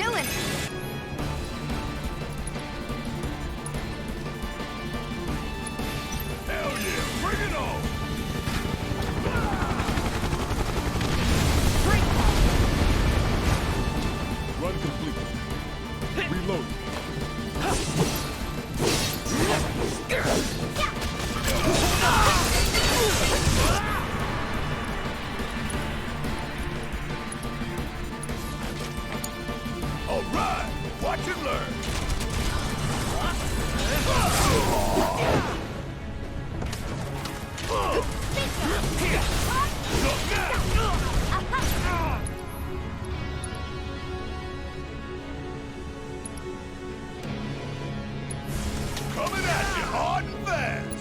doing? Hell yeah, bring it on! Run complete. Reload. All right, watch and learn. Coming at you hard and fast.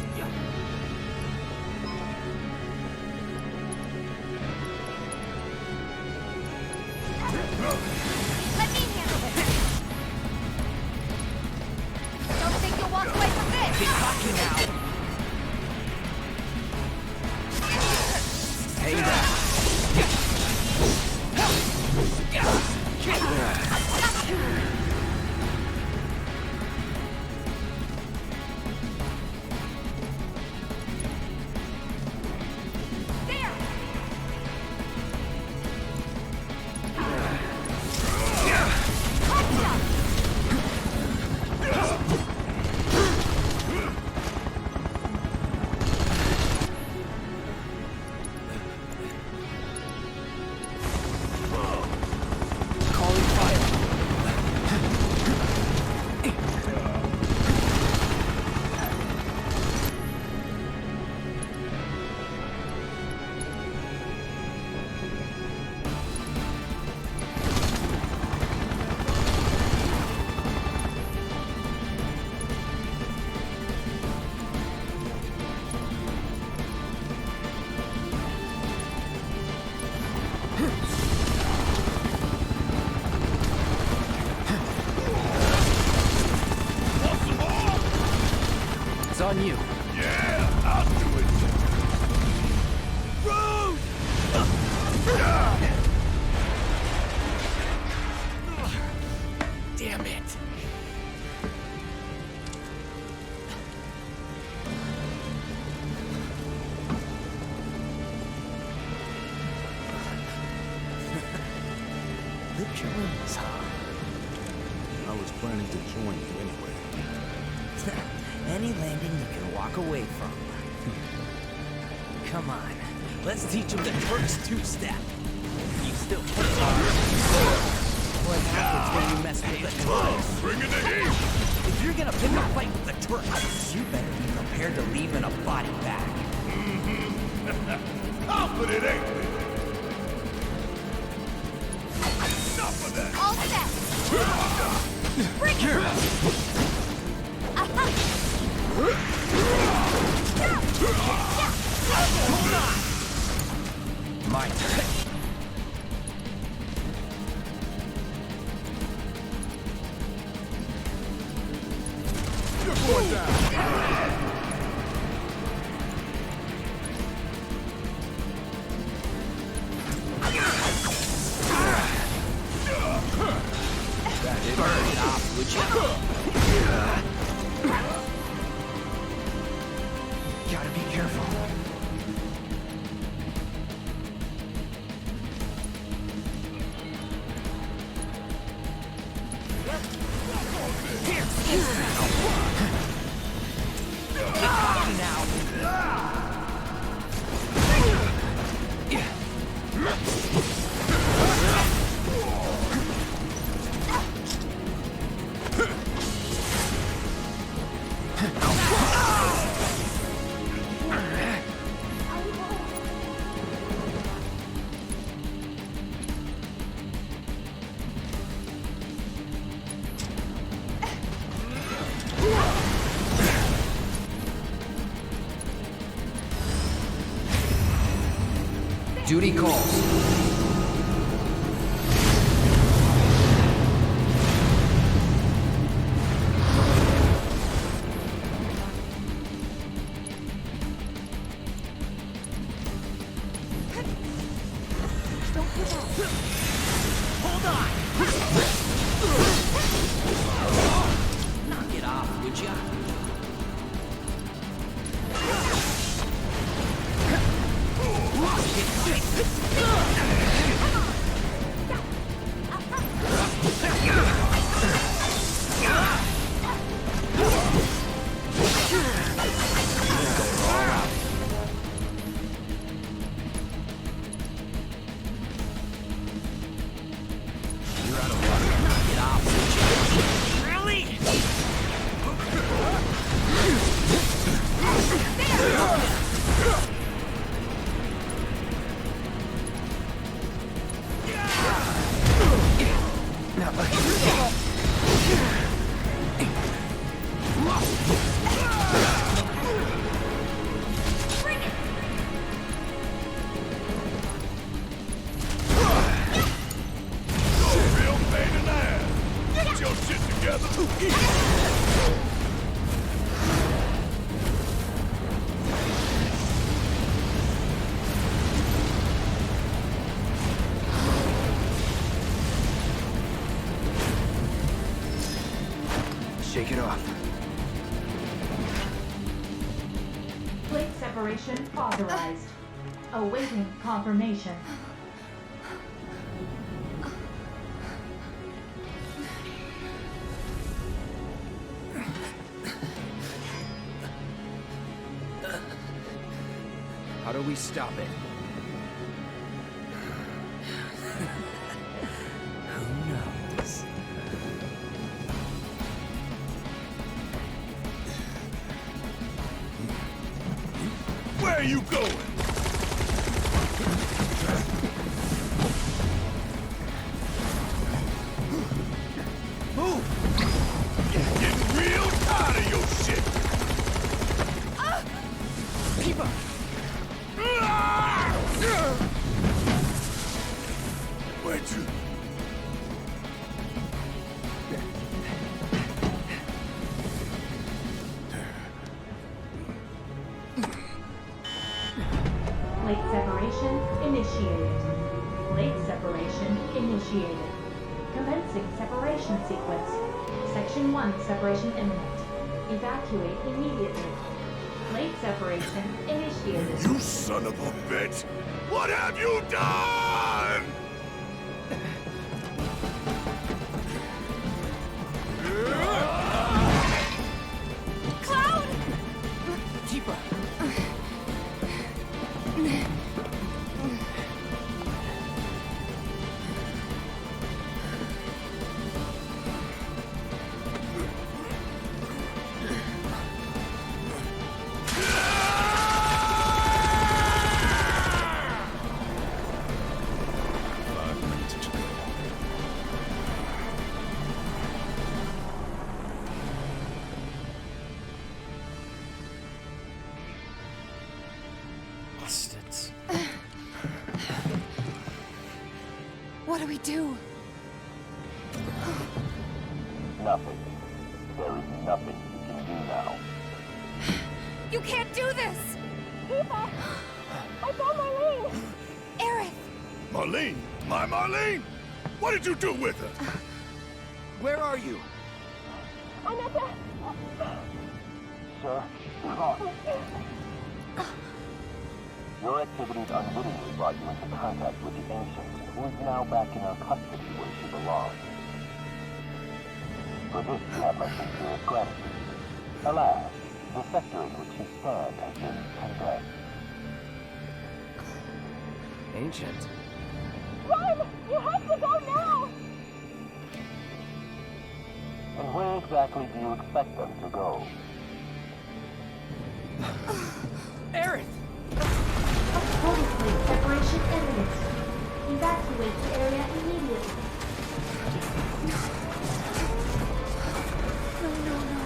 Let me handle it. Don't think you'll walk away from this. Be cocky now. Hang back. There. It's on you. Yeah, I'll do it. Rose! Damn it. The Jones, huh? I was planning to join you anyway. Any landing you can walk away from. Come on, let's teach him the Turk's two-step. You still put it on. What happens when you mess with the Turks? Bring in the heat! If you're gonna pick a fight with the Turks, you better be prepared to leave in a body bag. Confident, ain't we? Enough of that! All set. Bring it. Hold on! My turn. You're going down! Burn it off, would you? Gotta be careful. Here, now. Duty calls. Don't give up. Hold on! Good job. Real pain in the ass. Get your shit together. Shake it off. Plate separation authorized. Awaiting confirmation. How do we stop it? Who knows? Where are you going? Move! Getting real tired of your shit. Keep up! Where'd you? Plate separation initiated. Plate separation initiated. Commencing separation sequence. Section 1 separation imminent. Evacuate immediately. Plate separation initiated. You son of a bitch! What have you done? Cloud! Keep up! Bastards. What do we do? Nothing. There is nothing you can do now. You can't do this! Eva! I found Marlene! Aerith! Marlene? My Marlene? What did you do with her? Where are you? I'm at the... Sir, come. Your activities unwittingly brought you into contact with the Ancient, who is now back in her custody where she belongs. For this, you have my sincerest gratitude. Alas, the sector in which you stand has been condemned. Ancient. Run! You have to go now! And where exactly do you expect them to go? Aerith! Total plate separation imminent. Evacuate the area immediately. No, no, no.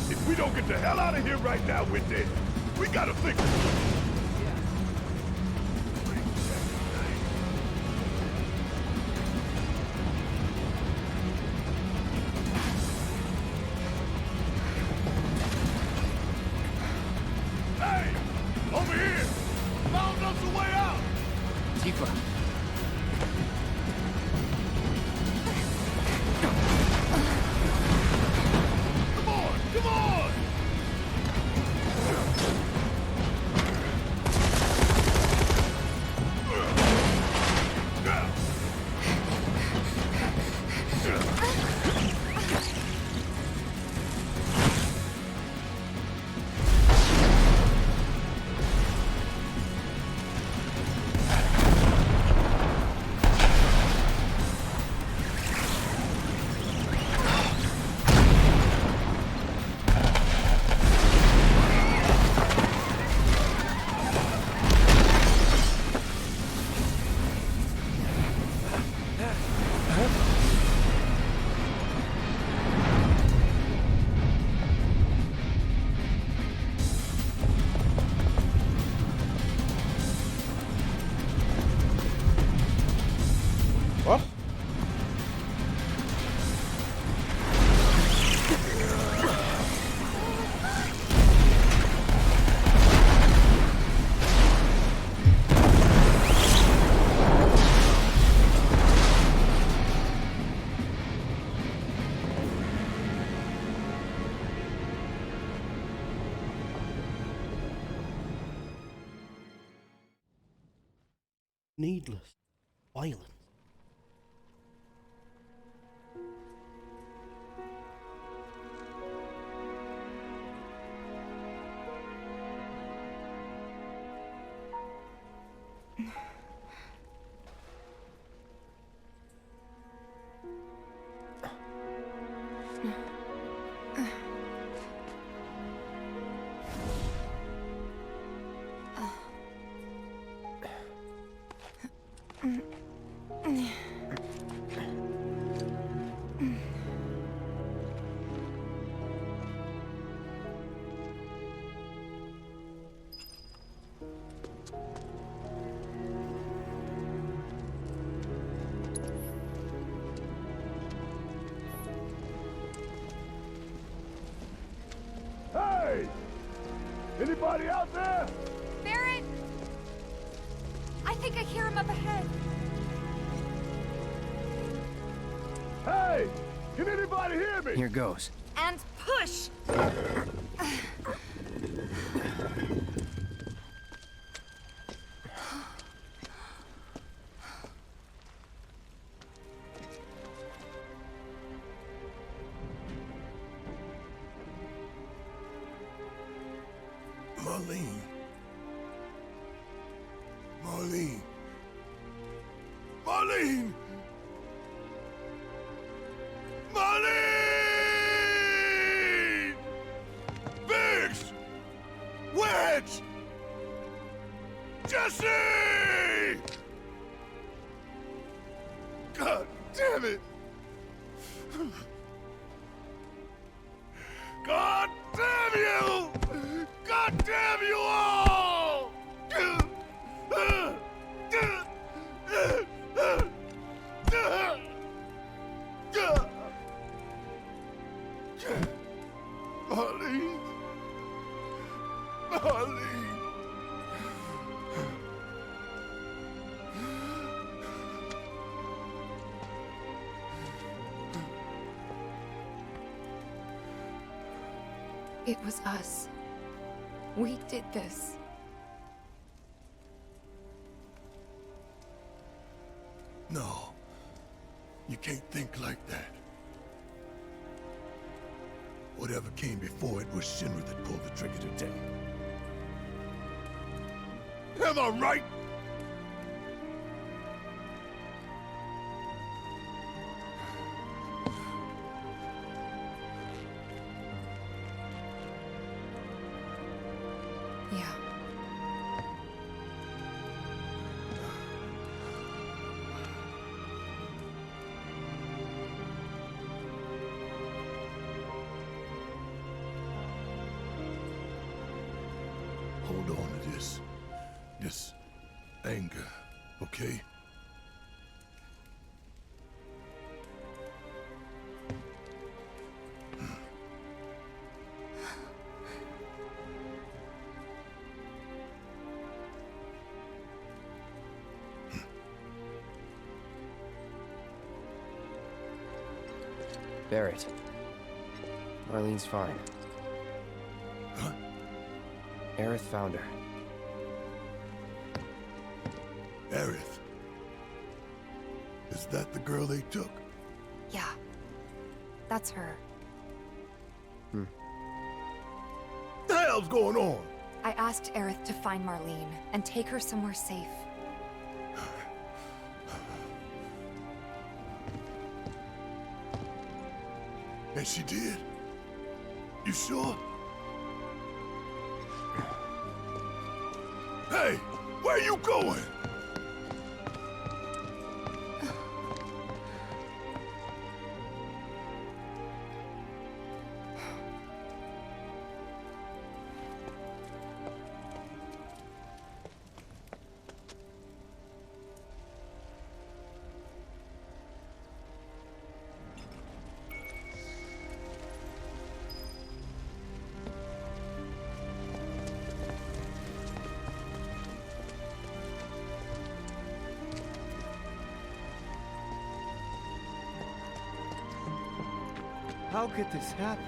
If we don't get the hell out of here right now, we're dead. We gotta fix it. Hey! What? Needless violence. Hey! Anybody out there? Barrett! I think I hear him up ahead. Hey! Can anybody hear me? Here goes. And push! Marlene. Marlene. Marlene! Marlene! Biggs! Wedge! Jesse! God damn it! God damn you! God damn you all! Marlene. Marlene. It was us. We did this. No. You can't think like that. Whatever came before it was Shinra that pulled the trigger today. Am I right? Yeah. Hold on to this anger, okay? Barrett. Marlene's fine. Huh? Aerith found her. Aerith. Is that the girl they took? Yeah. That's her. What the hell's going on? I asked Aerith to find Marlene and take her somewhere safe. And she did? You sure? Hey, where you going? How could this happen?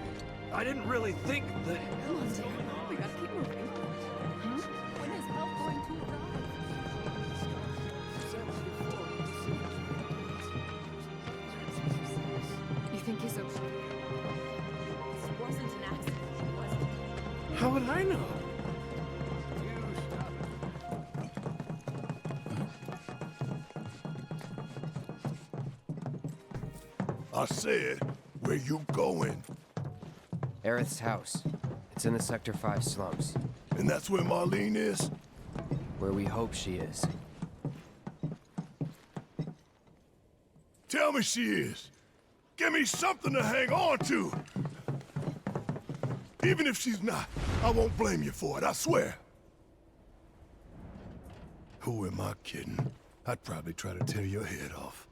I didn't really think that... We gotta keep moving. When is help going to arrive? You think he's okay? This wasn't an accident, was it? How would I know? I said, where you going? Aerith's house. It's in the Sector 5 slums. And that's where Marlene is? Where we hope she is. Tell me she is. Give me something to hang on to. Even if she's not, I won't blame you for it, I swear. Who am I kidding? I'd probably try to tear your head off.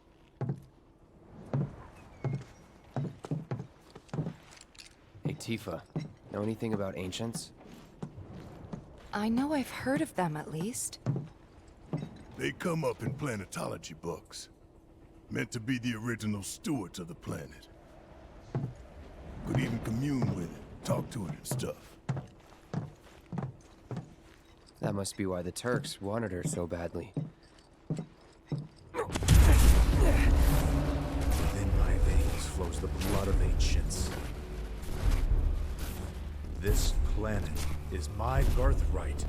Hey, Tifa. Know anything about ancients? I know I've heard of them at least. They come up in planetology books. Meant to be the original stewards of the planet. Could even commune with it, talk to it and stuff. That must be why the Turks wanted her so badly. Within my veins flows the blood of ancients. This planet is my birthright.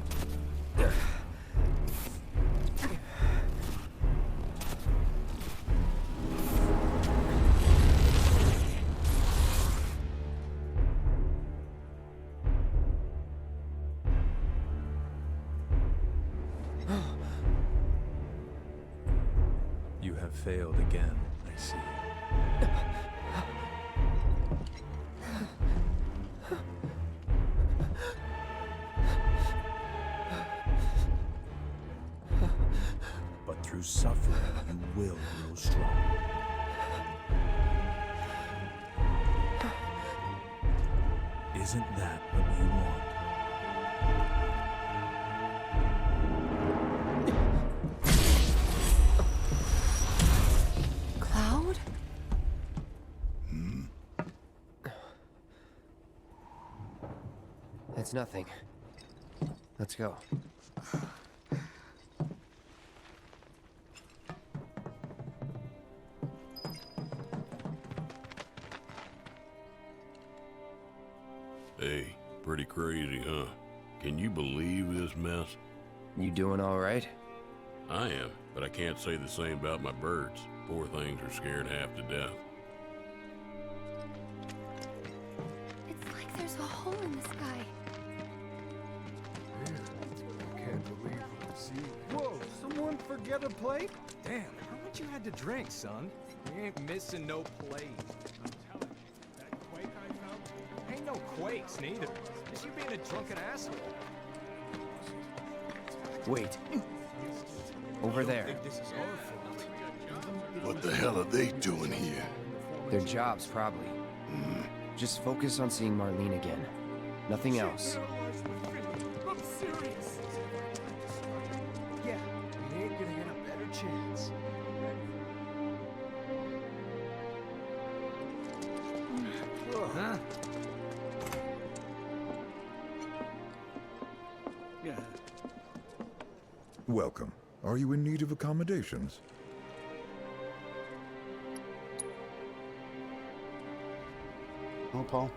You have failed again, I see. But through suffering, you will grow strong. Isn't that what you want? Cloud? It's nothing. Let's go. Hey, pretty crazy, huh? Can you believe this mess? You doing all right? I am, but I can't say the same about my birds. Poor things are scared half to death. It's like there's a hole in the sky. Can't believe what I see. Whoa, someone forget a plate? Damn, how much you had to drink, son? We ain't missing no plate. I'm telling you, that quake I found? Ain't no quakes, neither. It's you being a drunken asshole. Wait. Over there. Think this is our fault. What the hell are they doing here? Their jobs, probably. Just focus on seeing Marlene again. Nothing else. I'm serious. Yeah, we ain't gonna get a better chance. Huh? Yeah. Welcome. Are you in need of accommodations? Oh, Paul.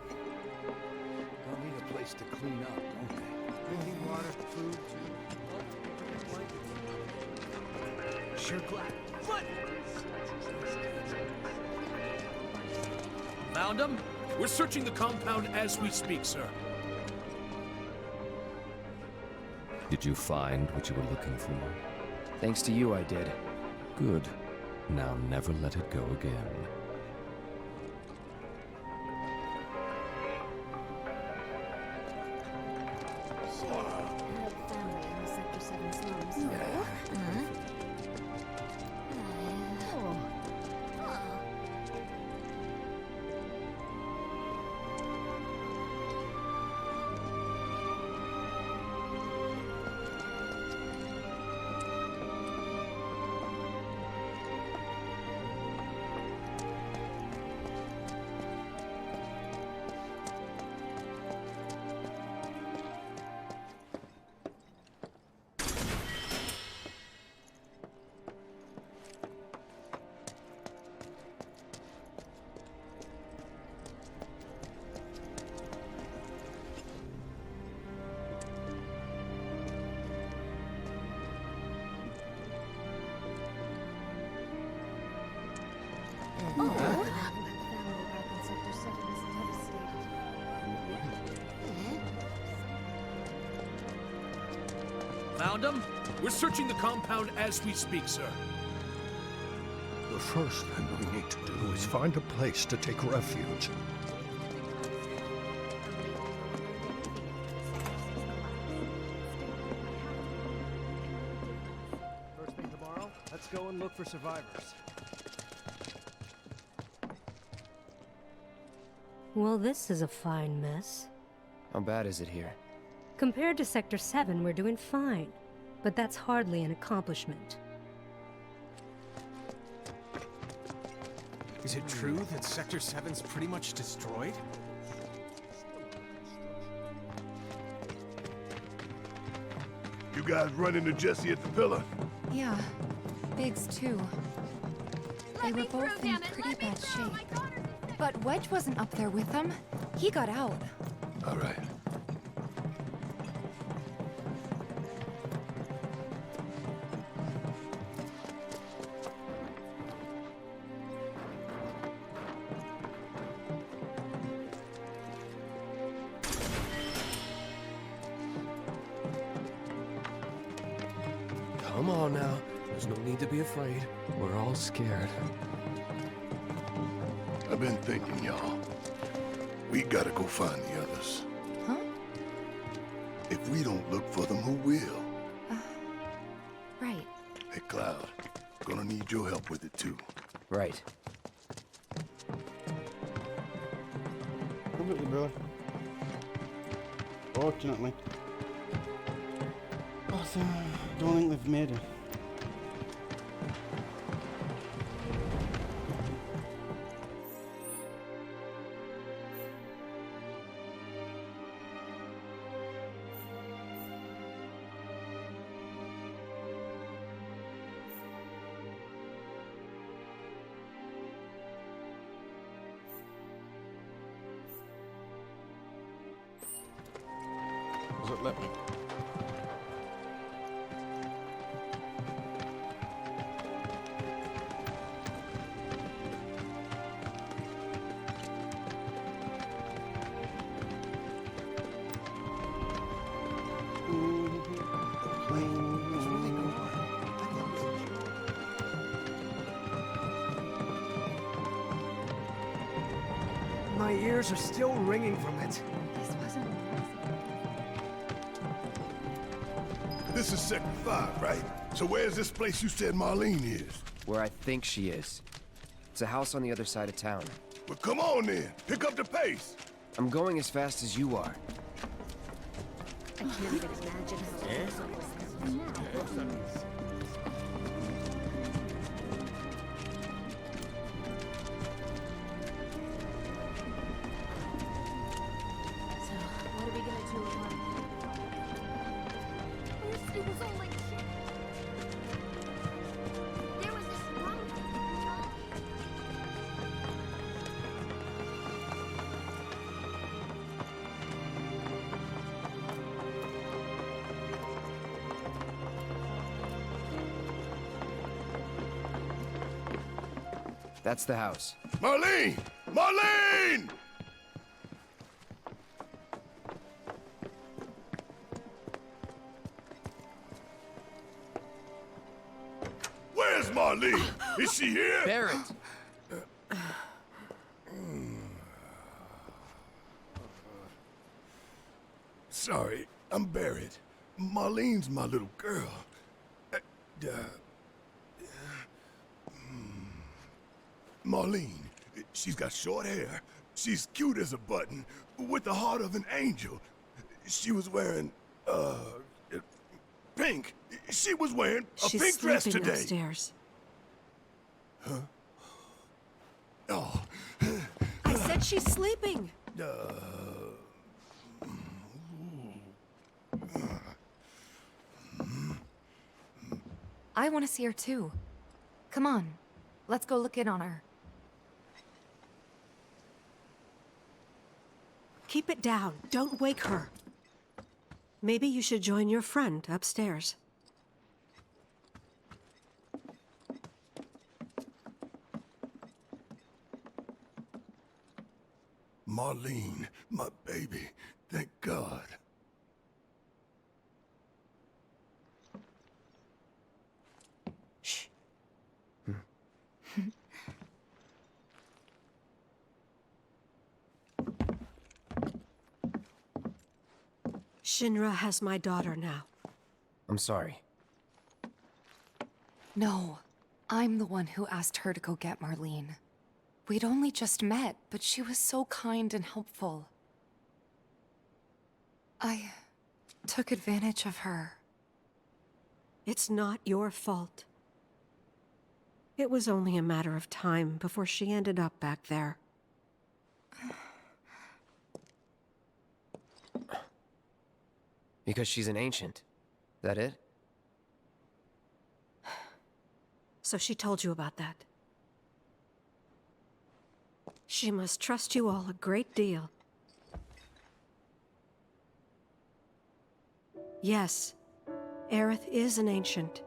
They'll need a place to clean up, don't they? Drinking water, food, too. Sure glad. What? Found him? We're searching the compound as we speak, sir. Did you find what you were looking for? Thanks to you, I did. Good. Now never let it go again. Found him? We're searching the compound as we speak, sir. The first thing we need to do is find a place to take refuge. First thing tomorrow, let's go and look for survivors. Well, this is a fine mess. How bad is it here? Compared to Sector 7, we're doing fine. But that's hardly an accomplishment. Is it true that Sector 7's pretty much destroyed? You guys run into Jesse at the pillar? Yeah. Biggs, too. They were both in pretty bad shape. But Wedge wasn't up there with them. He got out. All right. Come on now. There's no need to be afraid. We're all scared. I've been thinking, y'all. We gotta go find the others. Huh? If we don't look for them, who will? Right. Hey, Cloud. Gonna need your help with it, too. Right. Completely, brother. Fortunately. But don't think they've made it. Does it let me? My ears are still ringing from it. This wasn't... This is Sector 5, right? So where's this place you said Marlene is? Where I think she is. It's a house on the other side of town. Well, come on then. Pick up the pace. I'm going as fast as you are. I can't even imagine how this was. So, what are we gonna do about it? It was all like shit. There was this one. That's the house. Marlene! Marlene! Where's Marlene? Is she here? Barrett! Sorry, I'm buried. Marlene's my little girl. Marlene, she's got short hair. She's cute as a button, with the heart of an angel. She was wearing, pink. She was wearing a pink dress today. Upstairs. Huh? Oh. I said she's sleeping. I want to see her too. Come on, let's go look in on her. Keep it down. Don't wake her. Maybe you should join your friend upstairs. Marlene, my baby. Thank God. Shinra has my daughter now. I'm sorry. No, I'm the one who asked her to go get Marlene. We'd only just met, but she was so kind and helpful. I took advantage of her. It's not your fault. It was only a matter of time before she ended up back there. Because she's an ancient. That it? So she told you about that. She must trust you all a great deal. Yes, Aerith is an ancient.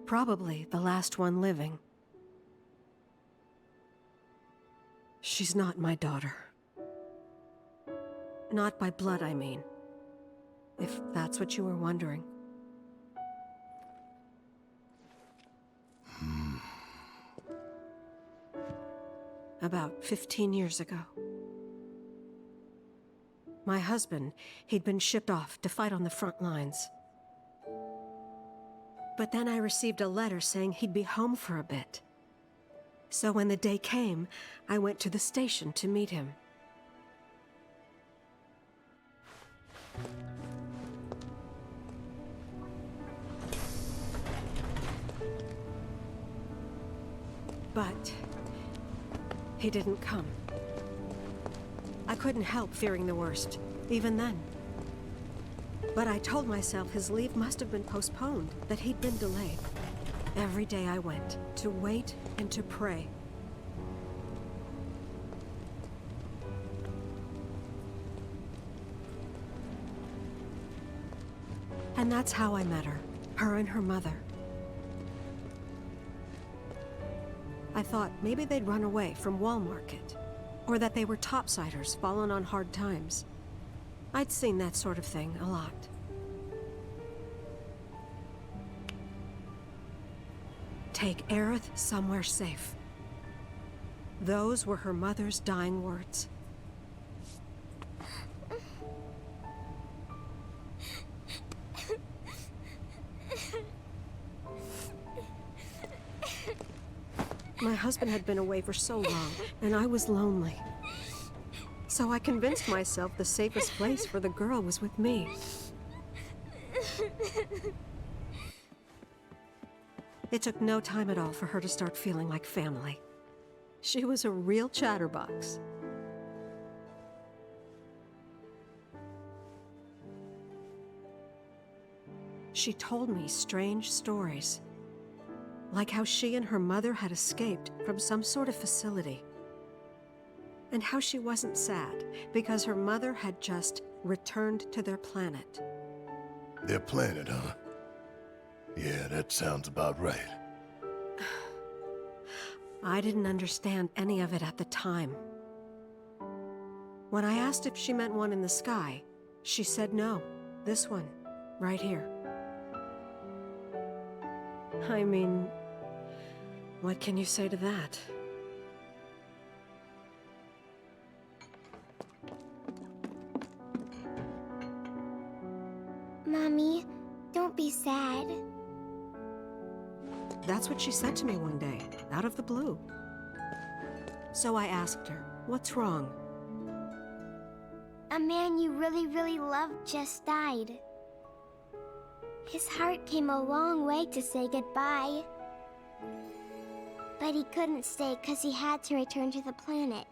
Probably the last one living. She's not my daughter. Not by blood, I mean. If that's what you were wondering. About 15 years ago. My husband, he'd been shipped off to fight on the front lines. But then I received a letter saying he'd be home for a bit. So when the day came, I went to the station to meet him. But he didn't come. I couldn't help fearing the worst, even then. But I told myself his leave must have been postponed, that he'd been delayed. Every day I went, to wait and to pray. And that's how I met her and her mother. I thought maybe they'd run away from Wall Market, or that they were topsiders fallen on hard times. I'd seen that sort of thing a lot. Take Aerith somewhere safe. Those were her mother's dying words. My husband had been away for so long, and I was lonely. So I convinced myself the safest place for the girl was with me. It took no time at all for her to start feeling like family. She was a real chatterbox. She told me strange stories. Like how she and her mother had escaped from some sort of facility. And how she wasn't sad because her mother had just returned to their planet. Their planet, huh? Yeah, that sounds about right. I didn't understand any of it at the time. When I asked if she meant one in the sky, she said no. This one, right here. I mean, what can you say to that? Mommy, don't be sad. That's what she said to me one day, out of the blue. So I asked her, what's wrong? A man you really, really loved just died. His heart came a long way to say goodbye. But he couldn't stay because he had to return to the planet.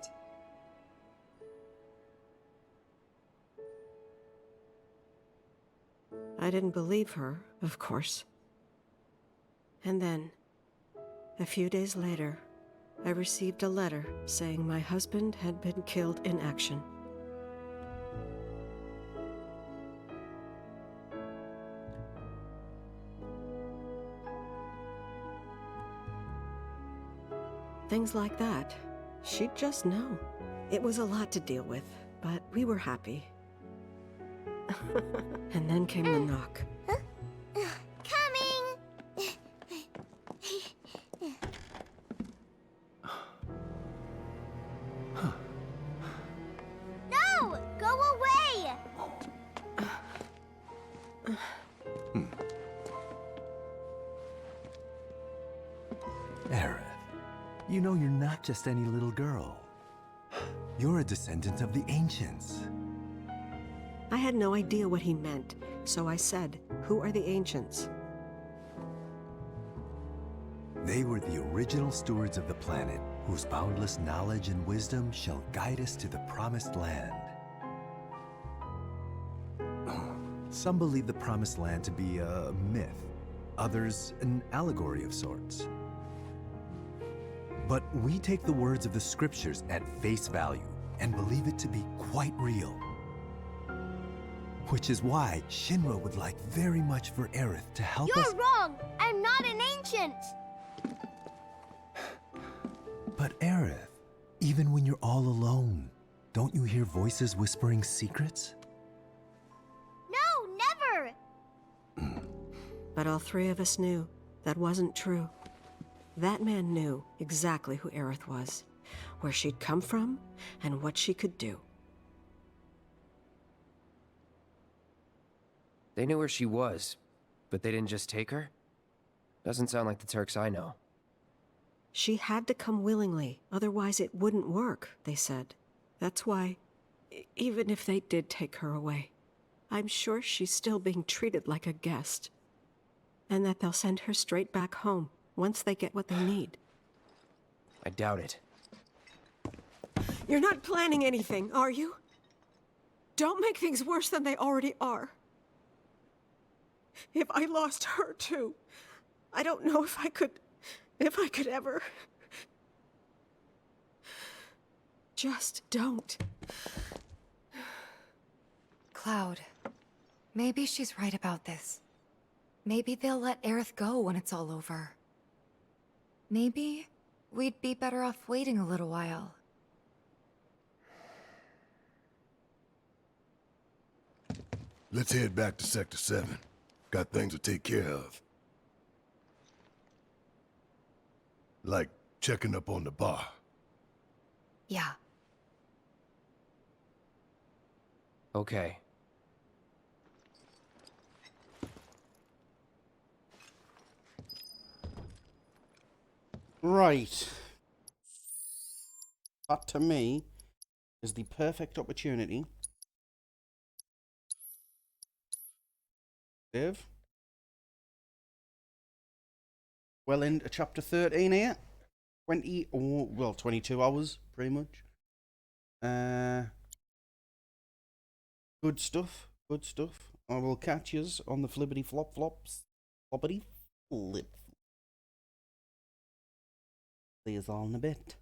I didn't believe her, of course. And then, a few days later, I received a letter saying my husband had been killed in action. Things like that, she'd just know. It was a lot to deal with, but we were happy. And then came the knock. Coming! No! Go away! You know you're not just any little girl. You're a descendant of the ancients. I had no idea what he meant, so I said, "Who are the ancients?" They were the original stewards of the planet, whose boundless knowledge and wisdom shall guide us to the promised land. Some believe the promised land to be a myth, others an allegory of sorts. But we take the words of the scriptures at face value and believe it to be quite real. Which is why Shinra would like very much for Aerith to help us— You're wrong! I'm not an ancient! But Aerith, even when you're all alone, don't you hear voices whispering secrets? No, never! But all three of us knew that wasn't true. That man knew exactly who Aerith was, where she'd come from, and what she could do. They knew where she was, but they didn't just take her? Doesn't sound like the Turks I know. She had to come willingly, otherwise it wouldn't work, they said. That's why, even if they did take her away, I'm sure she's still being treated like a guest. And that they'll send her straight back home, once they get what they need. I doubt it. You're not planning anything, are you? Don't make things worse than they already are. If I lost her too, I don't know if I could ever. Just don't. Cloud, maybe she's right about this. Maybe they'll let Aerith go when it's all over. Maybe we'd be better off waiting a little while. Let's head back to Sector 7. Got things to take care of. Like checking up on the bar. Yeah. Okay. Right. That, to me, is the perfect opportunity. Dave? Well into chapter 13 here. 22 hours, pretty much. Good stuff, good stuff. I will catch yous on the flippity flop flops. Floppity flip. See yous all in a bit.